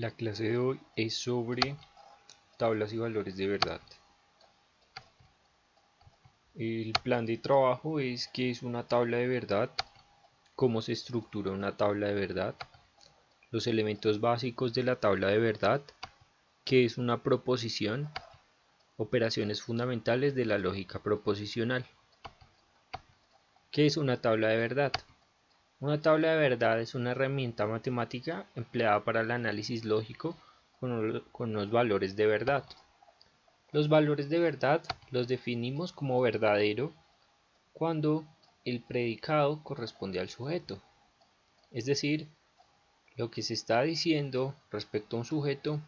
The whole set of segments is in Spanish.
La clase de hoy es sobre tablas y valores de verdad. El plan de trabajo es qué es una tabla de verdad, cómo se estructura una tabla de verdad, los elementos básicos de la tabla de verdad, qué es una proposición, operaciones fundamentales de la lógica proposicional. ¿Qué es una tabla de verdad? Una tabla de verdad es una herramienta matemática empleada para el análisis lógico con unos valores de verdad. Los valores de verdad los definimos como verdadero cuando el predicado corresponde al sujeto. Es decir, lo que se está diciendo respecto a un sujeto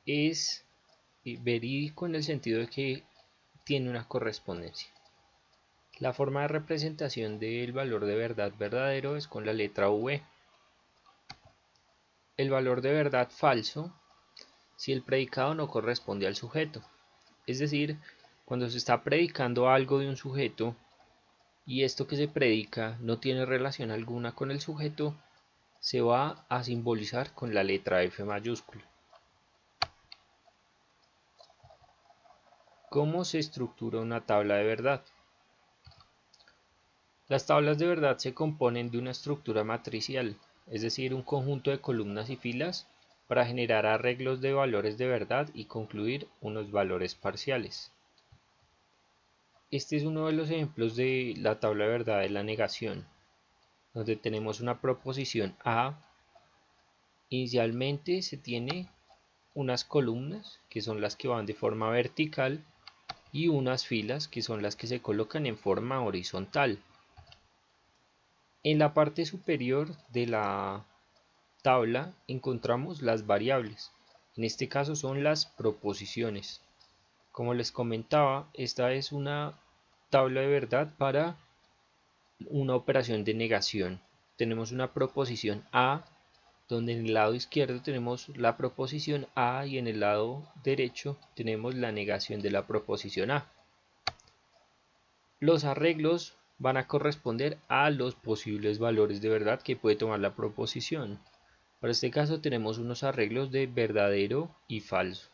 es verídico en el sentido de que tiene una correspondencia. La forma de representación del valor de verdad verdadero es con la letra V. El valor de verdad falso si el predicado no corresponde al sujeto. Es decir, cuando se está predicando algo de un sujeto y esto que se predica no tiene relación alguna con el sujeto, se va a simbolizar con la letra F mayúscula. ¿Cómo se estructura una tabla de verdad? Las tablas de verdad se componen de una estructura matricial, es decir, un conjunto de columnas y filas para generar arreglos de valores de verdad y concluir unos valores parciales. Este es uno de los ejemplos de la tabla de verdad de la negación, donde tenemos una proposición A. Inicialmente se tiene unas columnas que son las que van de forma vertical y unas filas que son las que se colocan en forma horizontal. En la parte superior de la tabla encontramos las variables, en este caso son las proposiciones. Como les comentaba, esta es una tabla de verdad para una operación de negación. Tenemos una proposición A, donde en el lado izquierdo tenemos la proposición A y en el lado derecho tenemos la negación de la proposición A. Los arreglos van a corresponder a los posibles valores de verdad que puede tomar la proposición. Para este caso tenemos unos arreglos de verdadero y falso.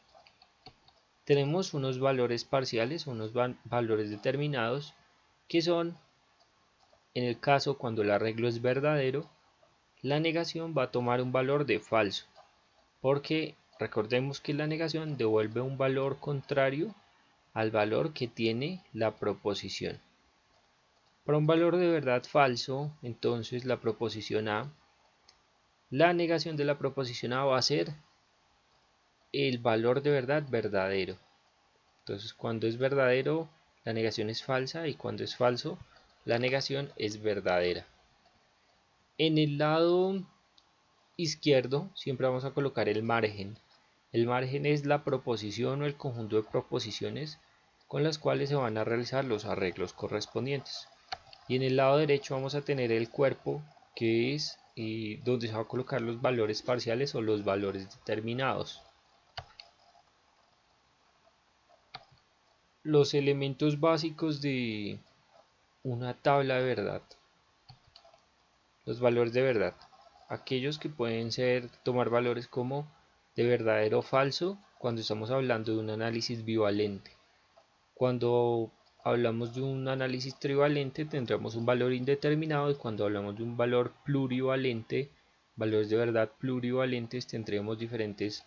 Tenemos unos valores parciales, unos valores determinados, que son, en el caso cuando el arreglo es verdadero, la negación va a tomar un valor de falso, porque recordemos que la negación devuelve un valor contrario al valor que tiene la proposición. Para un valor de verdad falso, entonces la proposición A, la negación de la proposición A va a ser el valor de verdad verdadero. Entonces cuando es verdadero, la negación es falsa y cuando es falso, la negación es verdadera. En el lado izquierdo siempre vamos a colocar el margen. El margen es la proposición o el conjunto de proposiciones con las cuales se van a realizar los arreglos correspondientes. Y en el lado derecho vamos a tener el cuerpo, que es donde se van a colocar los valores parciales o los valores determinados. Los elementos básicos de una tabla de verdad. Los valores de verdad. Aquellos que pueden tomar valores como de verdadero o falso cuando estamos hablando de un análisis bivalente. Cuando hablamos de un análisis trivalente tendremos un valor indeterminado y cuando hablamos de un valor plurivalente, valores de verdad plurivalentes, tendremos diferentes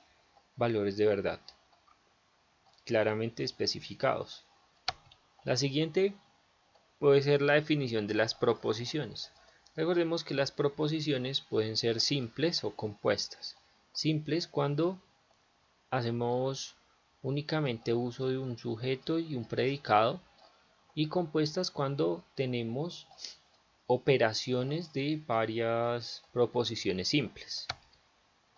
valores de verdad claramente especificados. La siguiente puede ser la definición de las proposiciones. Recordemos que las proposiciones pueden ser simples o compuestas. Simples cuando hacemos únicamente uso de un sujeto y un predicado, y compuestas cuando tenemos operaciones de varias proposiciones simples.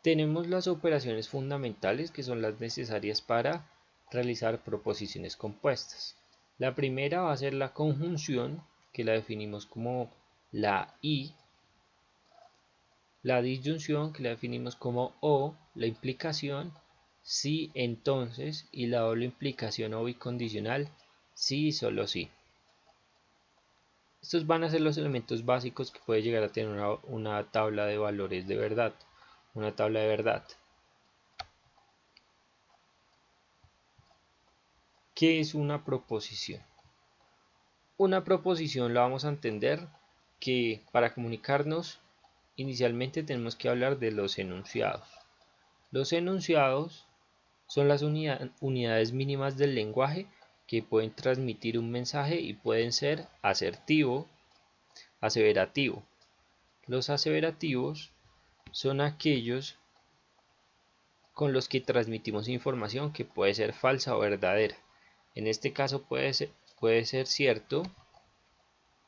Tenemos las operaciones fundamentales que son las necesarias para realizar proposiciones compuestas. La primera va a ser la conjunción, que la definimos como la y, la disyunción, que la definimos como o, la implicación, si, entonces, y la doble implicación o bicondicional, si y solo si. Estos van a ser los elementos básicos que puede llegar a tener una tabla de valores de verdad. una tabla de verdad. ¿Qué es una proposición? Una proposición la vamos a entender que para comunicarnos inicialmente tenemos que hablar de los enunciados. Los enunciados son las unidades mínimas del lenguaje que pueden transmitir un mensaje y pueden ser asertivo, aseverativo. Los aseverativos son aquellos con los que transmitimos información que puede ser falsa o verdadera. En este caso puede ser cierto.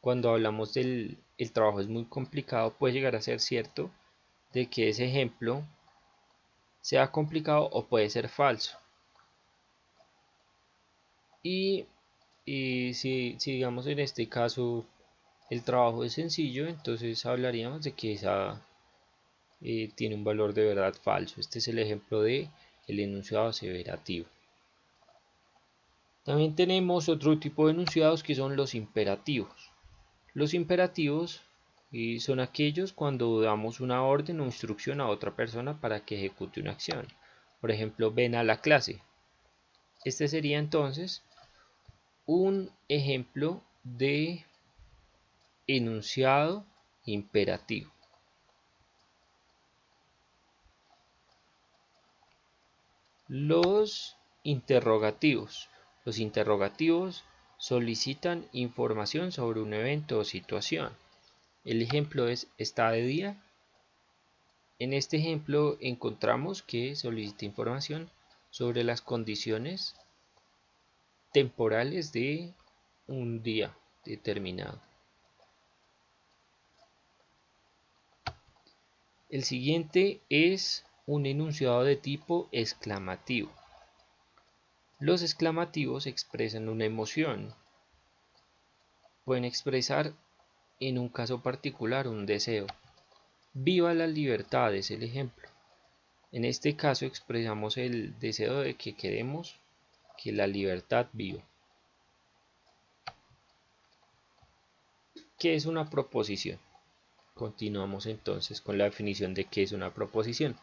Cuando hablamos del el trabajo es muy complicado, puede llegar a ser cierto de que ese ejemplo sea complicado o puede ser falso. Y si digamos en este caso el trabajo es sencillo, entonces hablaríamos de que esa tiene un valor de verdad falso. Este es el ejemplo de el enunciado aseverativo. También tenemos otro tipo de enunciados que son los imperativos. Los imperativos son aquellos cuando damos una orden o instrucción a otra persona para que ejecute una acción. Por ejemplo, ven a la clase. Este sería entonces un ejemplo de enunciado imperativo. Los interrogativos. Los interrogativos solicitan información sobre un evento o situación. El ejemplo es ¿está de día? En este ejemplo encontramos que solicita información sobre las condiciones temporales de un día determinado. El siguiente es un enunciado de tipo exclamativo. Los exclamativos expresan una emoción. Pueden expresar en un caso particular un deseo. Viva la libertad es el ejemplo. En este caso expresamos el deseo de que queremos que la libertad viva. ¿Qué es una proposición? Continuamos entonces con la definición de qué es una proposición.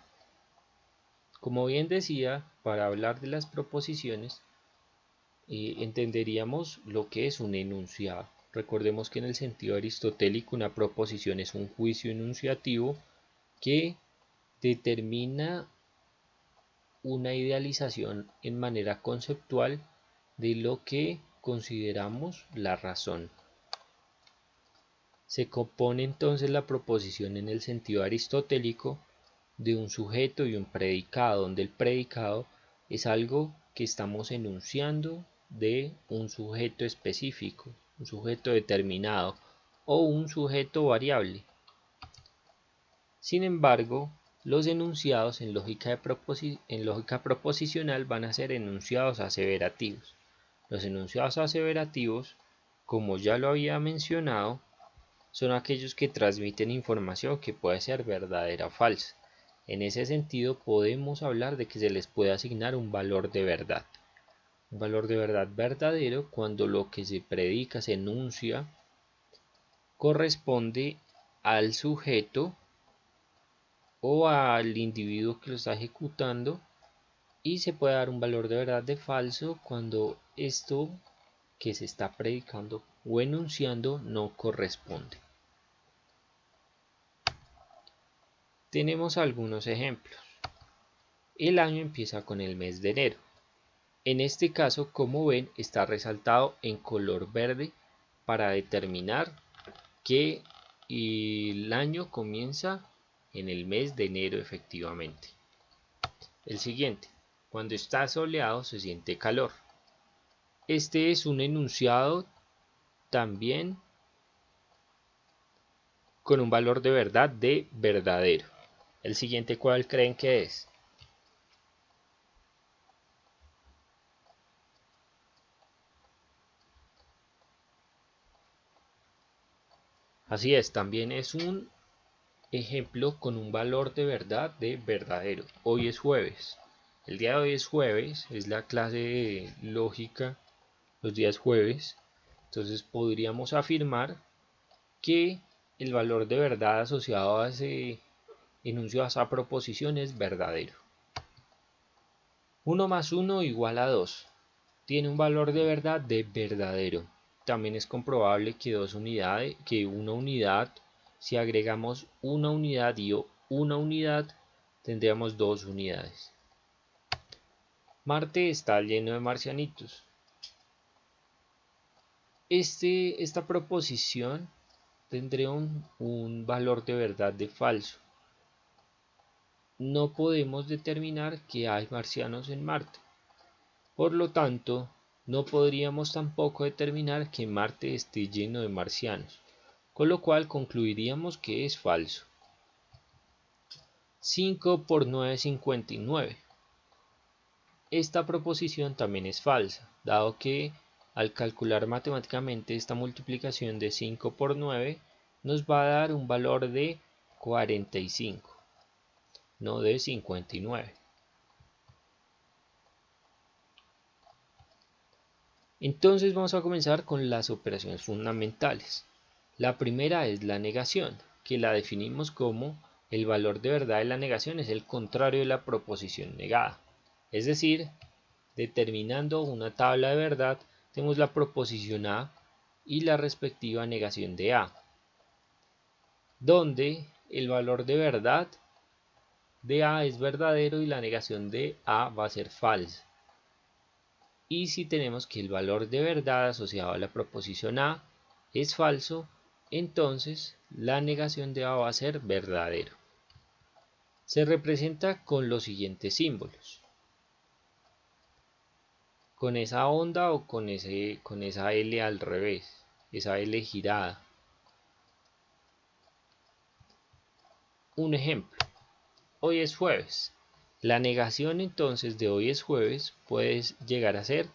Como bien decía, para hablar de las proposiciones, entenderíamos lo que es un enunciado. Recordemos que en el sentido aristotélico una proposición es un juicio enunciativo que determina una idealización en manera conceptual de lo que consideramos la razón. Se compone entonces la proposición en el sentido aristotélico de un sujeto y un predicado, donde el predicado es algo que estamos enunciando de un sujeto específico, un sujeto determinado o un sujeto variable. Sin embargo, los enunciados en lógica proposicional van a ser enunciados aseverativos. Los enunciados aseverativos, como ya lo había mencionado, son aquellos que transmiten información que puede ser verdadera o falsa. En ese sentido podemos hablar de que se les puede asignar un valor de verdad. Un valor de verdad verdadero cuando lo que se predica, se enuncia, corresponde al sujeto o al individuo que lo está ejecutando, y se puede dar un valor de verdad de falso cuando esto que se está predicando o enunciando no corresponde. Tenemos algunos ejemplos. El año empieza con el mes de enero. En este caso, como ven, está resaltado en color verde para determinar que el año comienza en el mes de enero efectivamente. El siguiente, cuando está soleado se siente calor. Este es un enunciado también con un valor de verdad de verdadero. El siguiente, ¿cuál creen que es? Así es, también es un ejemplo con un valor de verdad de verdadero. Hoy es jueves. El día de hoy es jueves, es la clase de lógica los días jueves. Entonces podríamos afirmar que el valor de verdad asociado a ese enuncio esa proposición es verdadero. 1 más 1 igual a 2. Tiene un valor de verdad de verdadero. También es comprobable que una unidad, si agregamos una unidad y una unidad, tendríamos 2 unidades. Marte está lleno de marcianitos. Esta proposición tendría un valor de verdad de falso. No podemos determinar que hay marcianos en Marte. Por lo tanto, no podríamos tampoco determinar que Marte esté lleno de marcianos, con lo cual concluiríamos que es falso. 5 por 9 es 59. Esta proposición también es falsa, dado que al calcular matemáticamente esta multiplicación de 5 por 9 nos va a dar un valor de 45, no de 59. Entonces vamos a comenzar con las operaciones fundamentales. La primera es la negación, que la definimos como el valor de verdad de la negación es el contrario de la proposición negada. Es decir, determinando una tabla de verdad, tenemos la proposición A y la respectiva negación de A, donde el valor de verdad de A es verdadero y la negación de A va a ser falsa. Y si tenemos que el valor de verdad asociado a la proposición A es falso, entonces la negación de A va a ser verdadero. Se representa con los siguientes símbolos. Con esa onda o con esa L al revés, esa L girada. Un ejemplo, hoy es jueves. La negación entonces de hoy es jueves puede llegar a ser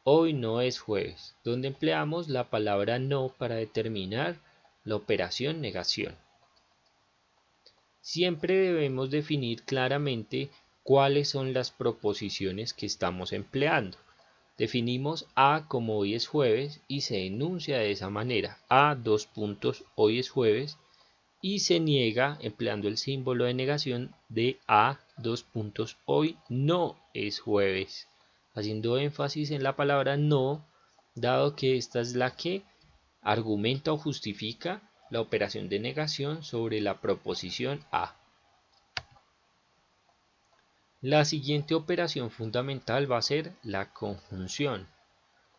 hoy no es jueves, donde empleamos la palabra no para determinar la operación negación. Siempre debemos definir claramente cuáles son las proposiciones que estamos empleando. Definimos A como hoy es jueves y se enuncia de esa manera. A : hoy es jueves y se niega empleando el símbolo de negación de A : hoy no es jueves, haciendo énfasis en la palabra no, dado que esta es la que argumenta o justifica la operación de negación sobre la proposición A. La siguiente operación fundamental va a ser la conjunción.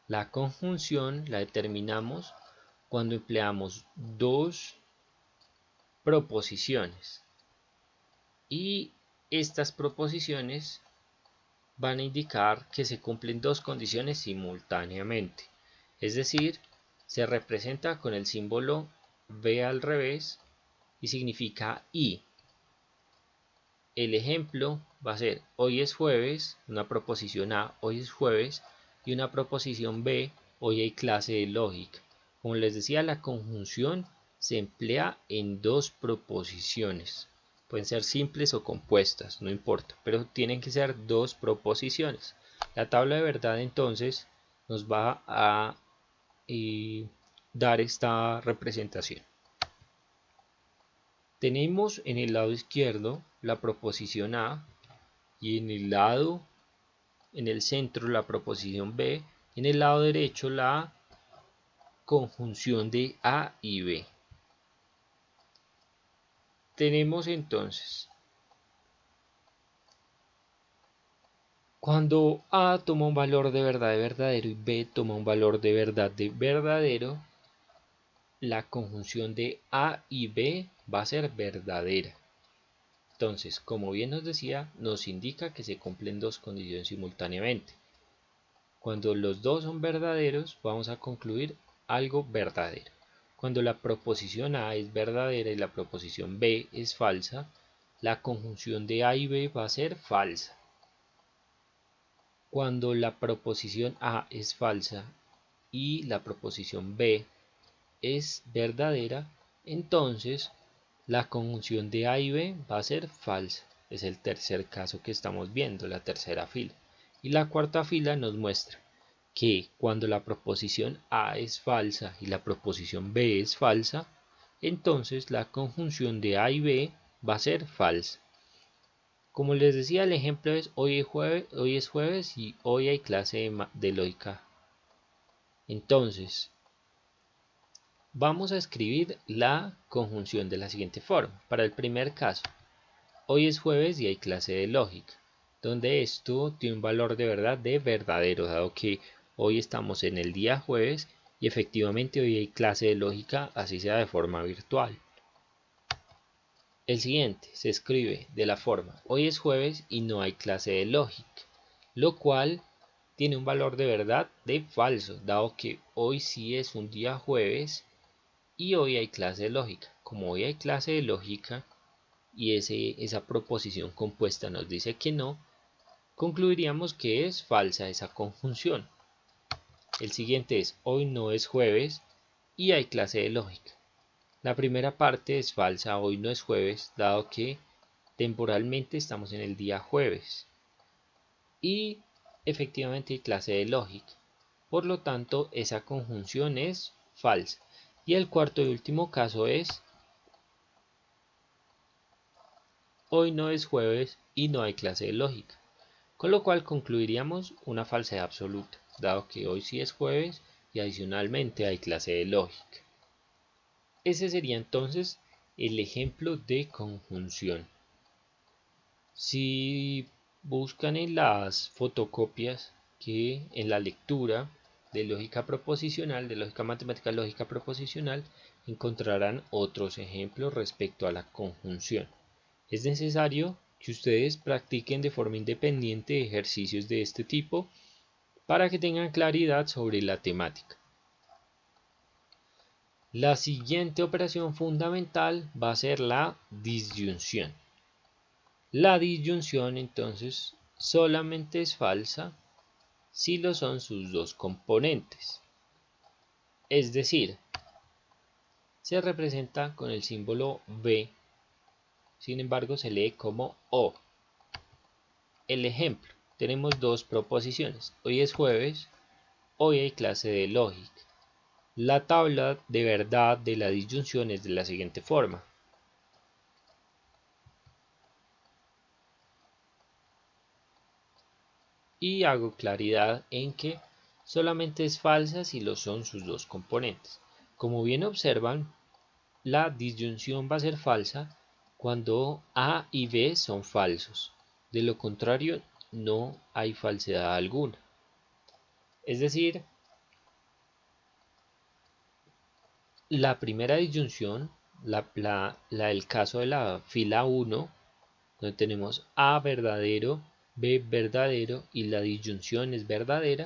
La conjunción la determinamos cuando empleamos dos proposiciones y estas proposiciones van a indicar que se cumplen dos condiciones simultáneamente, es decir, se representa con el símbolo B al revés y significa y. El ejemplo va a ser hoy es jueves, una proposición A, hoy es jueves, y una proposición B, hoy hay clase de lógica. Como les decía, la conjunción se emplea en dos proposiciones. Pueden ser simples o compuestas, no importa, pero tienen que ser dos proposiciones. La tabla de verdad entonces nos va a dar esta representación. Tenemos en el lado izquierdo la proposición A y en el centro la proposición B, en el lado derecho la conjunción de A y B. Tenemos entonces, cuando A toma un valor de verdad de verdadero y B toma un valor de verdad de verdadero, la conjunción de A y B va a ser verdadera. Entonces, como bien nos decía, nos indica que se cumplen dos condiciones simultáneamente. Cuando los dos son verdaderos, vamos a concluir algo verdadero. Cuando la proposición A es verdadera y la proposición B es falsa, la conjunción de A y B va a ser falsa. Cuando la proposición A es falsa y la proposición B es verdadera, entonces la conjunción de A y B va a ser falsa. Es el tercer caso que estamos viendo, la tercera fila. Y la cuarta fila nos muestra que cuando la proposición A es falsa y la proposición B es falsa, entonces la conjunción de A y B va a ser falsa. Como les decía, el ejemplo es hoy es jueves y hoy hay clase de lógica. Entonces, vamos a escribir la conjunción de la siguiente forma. Para el primer caso, hoy es jueves y hay clase de lógica, donde esto tiene un valor de verdad de verdadero, dado que hoy estamos en el día jueves y efectivamente hoy hay clase de lógica, así sea de forma virtual. El siguiente se escribe de la forma hoy es jueves y no hay clase de lógica, lo cual tiene un valor de verdad de falso, dado que hoy sí es un día jueves y hoy hay clase de lógica. Como hoy hay clase de lógica y esa proposición compuesta nos dice que no, concluiríamos que es falsa esa conjunción. El siguiente es hoy no es jueves y hay clase de lógica. La primera parte es falsa, hoy no es jueves, dado que temporalmente estamos en el día jueves. Y efectivamente hay clase de lógica. Por lo tanto, esa conjunción es falsa. Y el cuarto y último caso es hoy no es jueves y no hay clase de lógica. Con lo cual concluiríamos una falsedad absoluta, dado que hoy sí es jueves y adicionalmente hay clase de lógica. Ese sería entonces el ejemplo de conjunción. Si buscan en las fotocopias que en la lectura de lógica proposicional, de lógica matemática, lógica proposicional, encontrarán otros ejemplos respecto a la conjunción. Es necesario que ustedes practiquen de forma independiente ejercicios de este tipo para que tengan claridad sobre la temática. La siguiente operación fundamental va a ser la disyunción. La disyunción entonces solamente es falsa si lo son sus dos componentes. Es decir, se representa con el símbolo B, sin embargo se lee como O. El ejemplo, tenemos dos proposiciones. Hoy es jueves, hoy hay clase de lógica. La tabla de verdad de la disyunción es de la siguiente forma. Y hago claridad en que solamente es falsa si lo son sus dos componentes. Como bien observan, la disyunción va a ser falsa cuando A y B son falsos. De lo contrario, no hay falsedad alguna. Es decir, la primera disyunción, el caso de la fila 1, donde tenemos A verdadero, B verdadero y la disyunción es verdadera,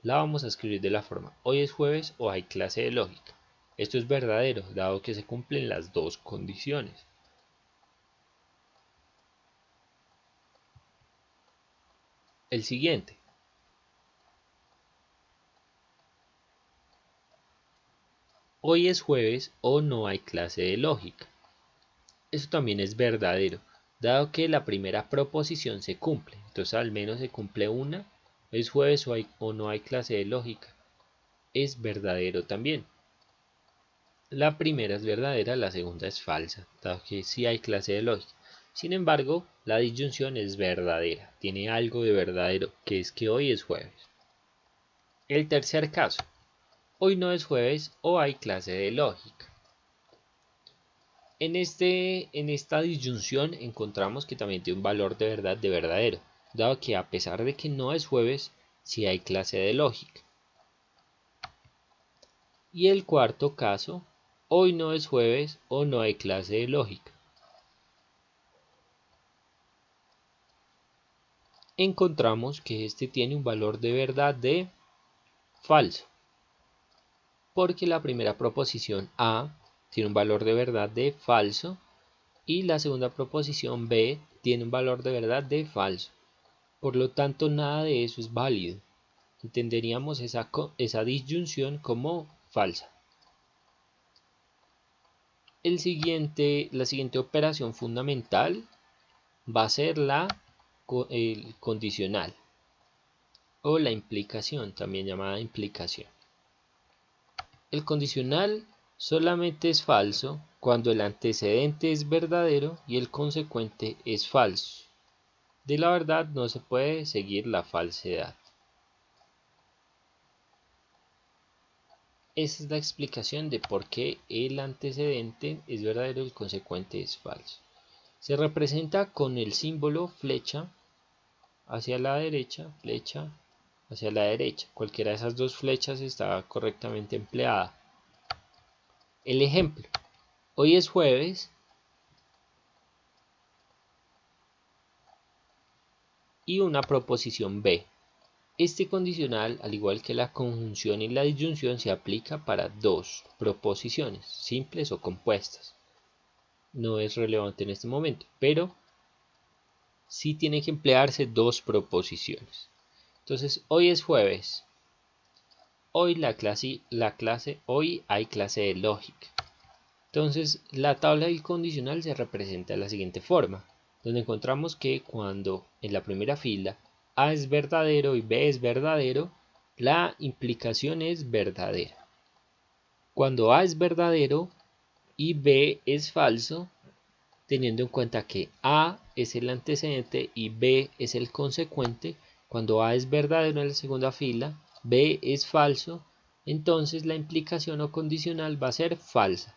la vamos a escribir de la forma hoy es jueves o hay clase de lógica. Esto es verdadero, dado que se cumplen las dos condiciones. El siguiente. Hoy es jueves o no hay clase de lógica. Eso también es verdadero, dado que la primera proposición se cumple. Entonces al menos se cumple una. Es jueves o no hay clase de lógica. Es verdadero también. La primera es verdadera, la segunda es falsa, dado que sí hay clase de lógica. Sin embargo, la disyunción es verdadera, tiene algo de verdadero, que es que hoy es jueves. El tercer caso, hoy no es jueves o hay clase de lógica. En esta disyunción encontramos que también tiene un valor de verdad de verdadero, dado que a pesar de que no es jueves, sí hay clase de lógica. Y el cuarto caso, hoy no es jueves o no hay clase de lógica. Encontramos que este tiene un valor de verdad de falso, porque la primera proposición A tiene un valor de verdad de falso y la segunda proposición B tiene un valor de verdad de falso. Por lo tanto, nada de eso es válido. Entenderíamos esa disyunción como falsa. La siguiente operación fundamental va a ser el condicional o la implicación, también llamada implicación. El condicional solamente es falso cuando el antecedente es verdadero y el consecuente es falso. De la verdad no se puede seguir la falsedad. Esa es la explicación de por qué el antecedente es verdadero y el consecuente es falso. Se representa con el símbolo flecha hacia la derecha, flecha hacia la derecha. Cualquiera de esas dos flechas está correctamente empleada. El ejemplo. Hoy es jueves y una proposición B. Este condicional, al igual que la conjunción y la disyunción, se aplica para dos proposiciones, simples o compuestas. No es relevante en este momento, pero sí tiene que emplearse dos proposiciones. Entonces, hoy es jueves. Hoy hoy hay clase de lógica. Entonces, la tabla del condicional se representa de la siguiente forma, donde encontramos que cuando en la primera fila A es verdadero y B es verdadero, la implicación es verdadera. Cuando A es verdadero y B es falso, teniendo en cuenta que A es el antecedente y B es el consecuente, cuando A es verdadero en la segunda fila, B es falso, entonces la implicación o condicional va a ser falsa.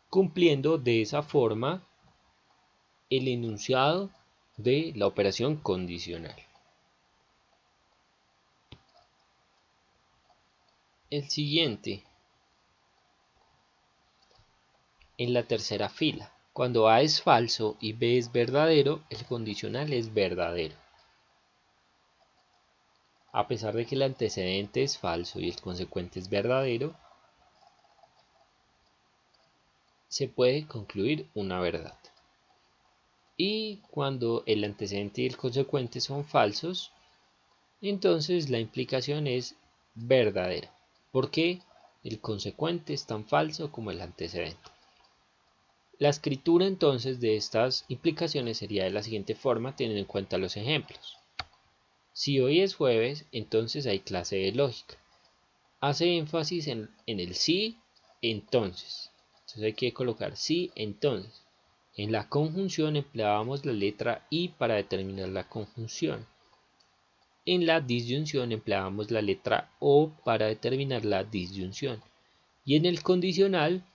Cumpliendo de esa forma el enunciado de la operación condicional. El siguiente, en la tercera fila, cuando A es falso y B es verdadero, el condicional es verdadero. A pesar de que el antecedente es falso y el consecuente es verdadero, se puede concluir una verdad. Y cuando el antecedente y el consecuente son falsos, entonces la implicación es verdadera, porque el consecuente es tan falso como el antecedente. La escritura entonces de estas implicaciones sería de la siguiente forma, teniendo en cuenta los ejemplos. Si hoy es jueves, entonces hay clase de lógica. Hace énfasis en el sí, entonces. Entonces hay que colocar sí, entonces. En la conjunción empleábamos la letra I para determinar la conjunción. En la disyunción empleábamos la letra O para determinar la disyunción. Y en el condicional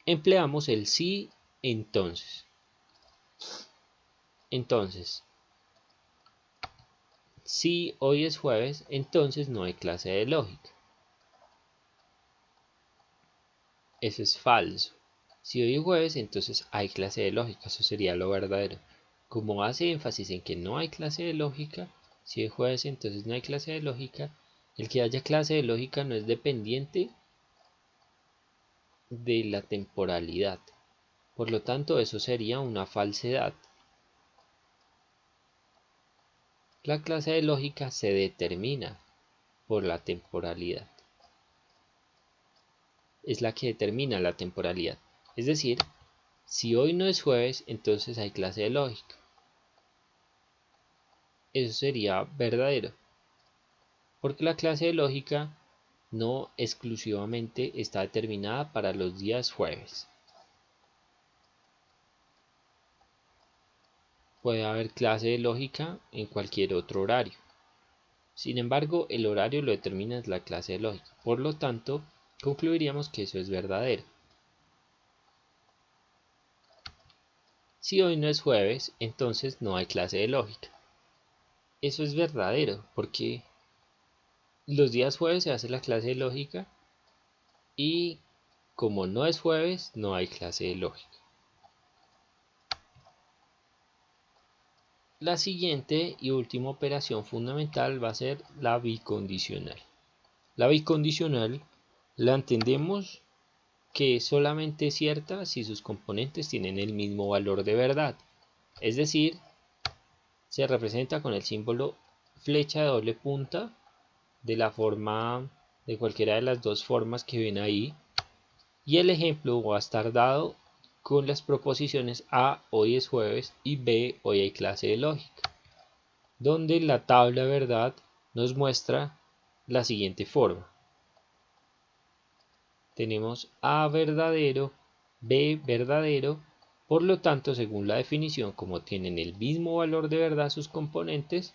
empleamos el sí, entonces. Entonces, si hoy es jueves, entonces no hay clase de lógica. Eso es falso. Si hoy es jueves, entonces hay clase de lógica. Eso sería lo verdadero. Como hace énfasis en que no hay clase de lógica, si hoy es jueves, entonces no hay clase de lógica. El que haya clase de lógica no es dependiente de la temporalidad. Por lo tanto, eso sería una falsedad. La clase de lógica se determina por la temporalidad. Es la que determina la temporalidad. Es decir, si hoy no es jueves, entonces hay clase de lógica. Eso sería verdadero. Porque la clase de lógica no exclusivamente está determinada para los días jueves. Puede haber clase de lógica en cualquier otro horario. Sin embargo, el horario lo determina la clase de lógica. Por lo tanto, concluiríamos que eso es verdadero. Si hoy no es jueves, entonces no hay clase de lógica. Eso es verdadero, porque los días jueves se hace la clase de lógica y como no es jueves, no hay clase de lógica. La siguiente y última operación fundamental va a ser la bicondicional. La bicondicional la entendemos que es solamente cierta si sus componentes tienen el mismo valor de verdad. Es decir, se representa con el símbolo flecha de doble punta de la forma de cualquiera de las dos formas que ven ahí. Y el ejemplo va a estar dado con las proposiciones A, hoy es jueves, y B, hoy hay clase de lógica, donde la tabla de verdad nos muestra la siguiente forma. Tenemos A verdadero, B verdadero, por lo tanto, según la definición, como tienen el mismo valor de verdad sus componentes,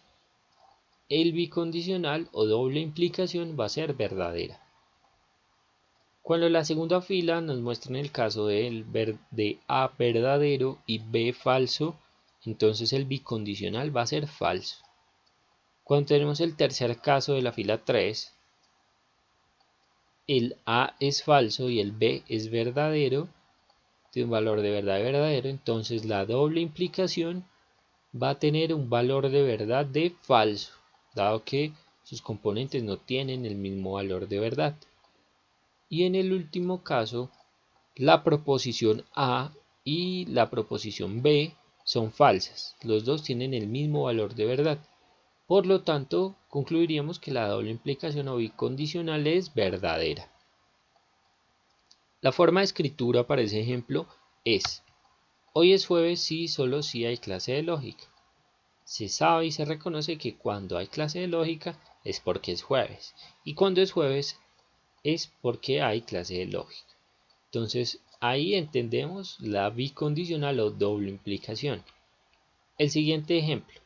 el bicondicional o doble implicación va a ser verdadera. Cuando la segunda fila nos muestra en el caso de A verdadero y B falso, entonces el bicondicional va a ser falso. Cuando tenemos el tercer caso de la fila 3, el A es falso y el B es verdadero, tiene un valor de verdad verdadero, entonces la doble implicación va a tener un valor de verdad de falso, dado que sus componentes no tienen el mismo valor de verdad. Y en el último caso, la proposición A y la proposición B son falsas. Los dos tienen el mismo valor de verdad. Por lo tanto, concluiríamos que la doble implicación o bicondicional es verdadera. La forma de escritura para ese ejemplo es: hoy es jueves sí, solo si hay clase de lógica. Se sabe y se reconoce que cuando hay clase de lógica es porque es jueves. Y cuando es jueves es porque hay clase de lógica. Entonces ahí entendemos la bicondicional o doble implicación. El siguiente ejemplo.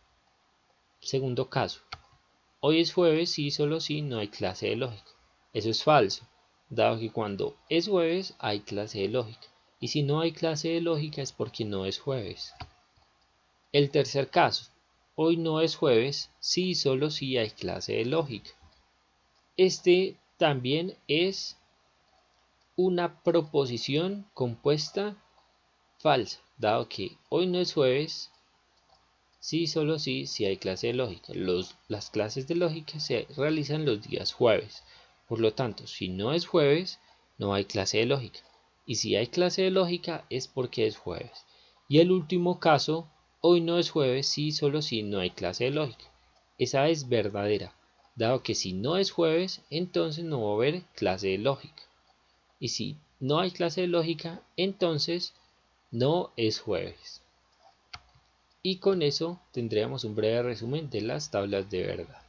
Segundo caso. Hoy es jueves sí, solo si no hay clase de lógica. Eso es falso, dado que cuando es jueves hay clase de lógica. Y si no hay clase de lógica es porque no es jueves. El tercer caso. Hoy no es jueves sí, solo si hay clase de lógica. Este también es una proposición compuesta falsa, dado que hoy no es jueves, sí, solo sí, si hay clase de lógica. Las clases de lógica se realizan los días jueves. Por lo tanto, si no es jueves, no hay clase de lógica. Y si hay clase de lógica es porque es jueves. Y el último caso, hoy no es jueves, sí, solo si no hay clase de lógica. Esa es verdadera, dado que si no es jueves, entonces no va a haber clase de lógica. Y si no hay clase de lógica, entonces no es jueves. Y con eso tendríamos un breve resumen de las tablas de verdad.